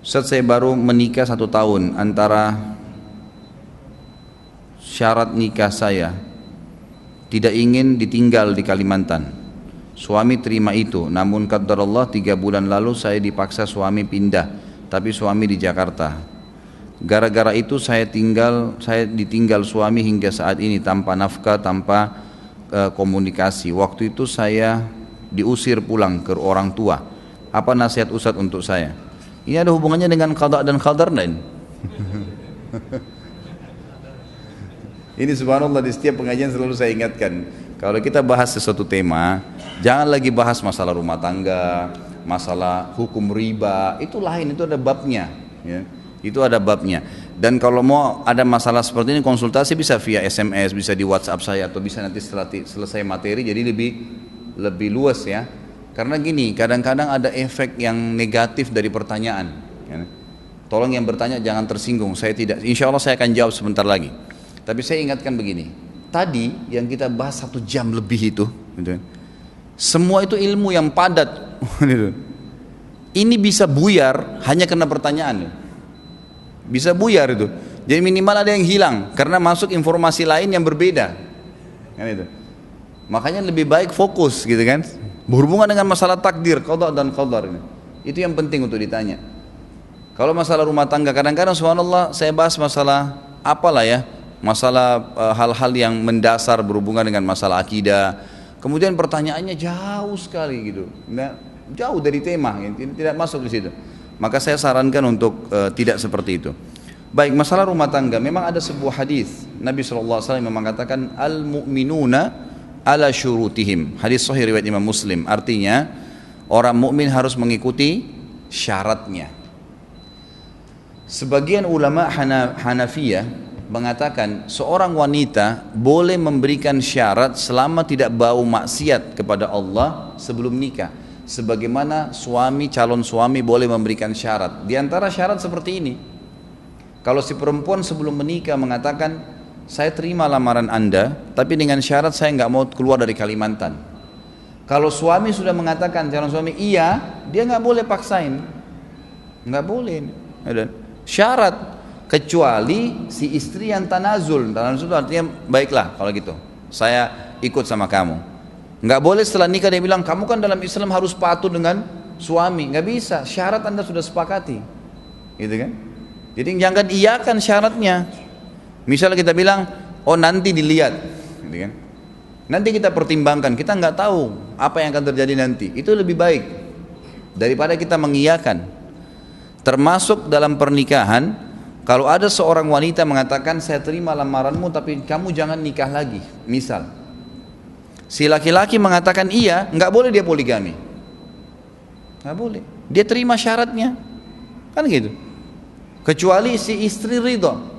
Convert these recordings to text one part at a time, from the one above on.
Ustaz, saya baru menikah 1 tahun. Antara syarat nikah saya tidak ingin ditinggal di Kalimantan. Suami terima itu, namun qadarullah 3 bulan lalu saya dipaksa suami pindah, tapi suami di Jakarta. Gara-gara itu saya ditinggal suami hingga saat ini tanpa nafkah, tanpa komunikasi. Waktu itu saya diusir pulang ke orang tua. Apa nasihat Ustaz untuk saya? Ini ada hubungannya dengan qada dan qadar lain. Ini subhanallah, di setiap pengajian selalu saya ingatkan, kalau kita bahas sesuatu tema, jangan lagi bahas masalah rumah tangga, masalah hukum riba, itu lain, itu ada babnya, ya. Itu ada babnya. Dan kalau mau ada masalah seperti ini, konsultasi bisa via SMS, bisa di WhatsApp saya, atau bisa nanti setelah selesai materi, jadi lebih luas ya. Karena gini, kadang-kadang ada efek yang negatif dari pertanyaan, ya. Tolong yang bertanya jangan tersinggung, saya tidak, insya Allah saya akan jawab sebentar lagi. Tapi saya ingatkan begini, tadi yang kita bahas 1 jam lebih itu, gitu, semua itu ilmu yang padat. Ini bisa buyar hanya karena pertanyaan, bisa buyar itu. Jadi minimal ada yang hilang karena masuk informasi lain yang berbeda, kan itu. Makanya lebih baik fokus, gitu kan. Berhubungan dengan masalah takdir, qada dan qadar ini. Itu yang penting untuk ditanya. Kalau masalah rumah tangga, kadang-kadang subhanallah saya bahas masalah apalah ya, masalah hal-hal yang mendasar berhubungan dengan masalah akidah. Kemudian pertanyaannya jauh sekali gitu, nah, jauh dari tema, tidak masuk di situ. Maka saya sarankan untuk tidak seperti itu. Baik, masalah rumah tangga, memang ada sebuah hadis Nabi SAW yang mengatakan al-mu'minuna ala syurutihim. Hadis sahih riwayat Imam Muslim. Artinya orang mukmin harus mengikuti syaratnya. Sebagian ulama Hanafiyah mengatakan seorang wanita boleh memberikan syarat selama tidak bau maksiat kepada Allah sebelum nikah. Sebagaimana calon suami boleh memberikan syarat. Di antara syarat seperti ini, kalau si perempuan sebelum menikah mengatakan, saya terima lamaran Anda, tapi dengan syarat saya nggak mau keluar dari Kalimantan. Kalau suami sudah mengatakan, calon suami iya, dia nggak boleh paksain, nggak boleh. Ada syarat, kecuali si istri yang tanazul itu artinya baiklah kalau gitu, saya ikut sama kamu. Nggak boleh setelah nikah dia bilang, kamu kan dalam Islam harus patuh dengan suami, nggak bisa. Syarat Anda sudah sepakati, gitu kan? Jadi jangan iyakan syaratnya. Misalnya kita bilang, oh nanti dilihat, gitu kan? Nanti kita pertimbangkan, kita nggak tahu apa yang akan terjadi nanti. Itu lebih baik daripada kita mengiyakan. Termasuk dalam pernikahan, kalau ada seorang wanita mengatakan saya terima lamaranmu tapi kamu jangan nikah lagi, misal si laki-laki mengatakan iya, nggak boleh dia poligami, nggak boleh, dia terima syaratnya, kan gitu. Kecuali si istri ridho.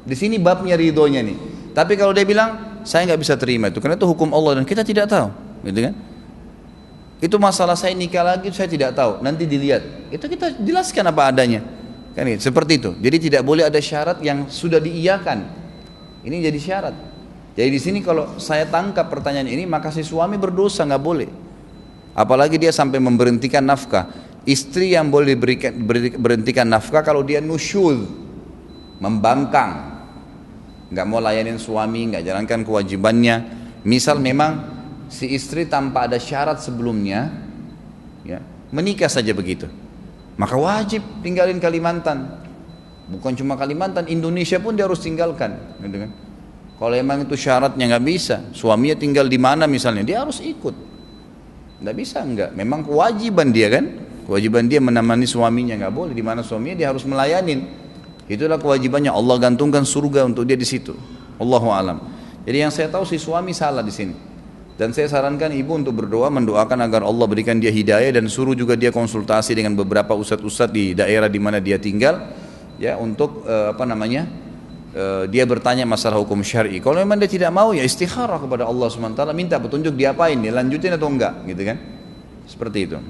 Di sini babnya ridhonya nih. Tapi kalau dia bilang saya nggak bisa terima itu, karena itu hukum Allah dan kita tidak tahu, gitu kan? Itu masalah saya nikah lagi saya tidak tahu, nanti dilihat. Itu kita jelaskan apa adanya, kan gitu, seperti itu. Jadi tidak boleh ada syarat yang sudah diiyakan. Ini jadi syarat. Jadi di sini kalau saya tangkap pertanyaan ini, maka si suami berdosa, nggak boleh. Apalagi dia sampai memberhentikan nafkah. Istri yang boleh berhentikan nafkah kalau dia nusyuz, membangkang, nggak mau layanin suami, nggak jalankan kewajibannya. Misal memang si istri tanpa ada syarat sebelumnya, ya, menikah saja begitu, maka wajib tinggalin Kalimantan. Bukan cuma Kalimantan, Indonesia pun dia harus tinggalkan, gitu kan? Kalau emang itu syaratnya nggak bisa, suaminya tinggal di mana misalnya, dia harus ikut. Nggak bisa, nggak. Memang kewajiban dia kan, kewajiban dia menemani suaminya, nggak boleh di mana suaminya dia harus melayanin. Itulah kewajibannya, Allah gantungkan surga untuk dia di situ. Allahu a'lam. Jadi yang saya tahu si suami salah di sini. Dan saya sarankan ibu untuk berdoa, mendoakan agar Allah berikan dia hidayah dan suruh juga dia konsultasi dengan beberapa ustadz-ustadz di daerah di mana dia tinggal, ya, untuk dia bertanya masalah hukum syar'i. Kalau memang dia tidak mau, ya istikharah kepada Allah SWT, minta petunjuk diapain, dia lanjutin atau enggak, gitu kan? Seperti itu.